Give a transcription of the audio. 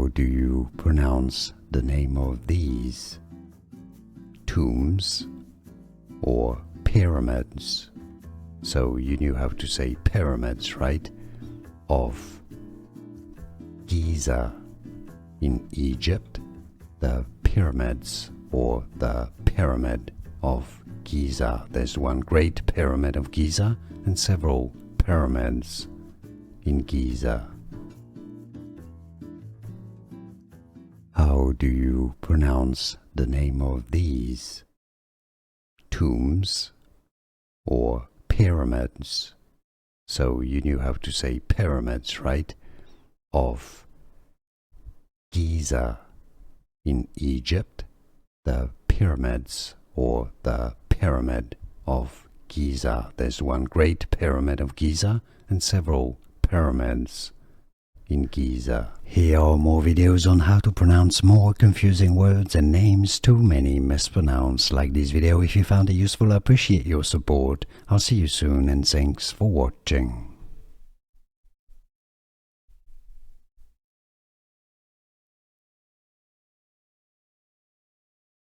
How do you pronounce the name of these? Tombs or pyramids? So you knew how to say pyramids, right? Of Giza in Egypt, the pyramids or the pyramid of Giza. There's one great pyramid of Giza and several pyramids in Giza. How do you pronounce the name of these? Tombs or pyramids? So you knew how to say pyramids, right? Of Giza in Egypt, the pyramids or the pyramid of Giza. There's one great pyramid of Giza and several pyramids in Giza. Here are more videos on how to pronounce more confusing words and names too many mispronounced. Like this video if you found it useful. I appreciate your support. I'll see you soon and thanks for watching.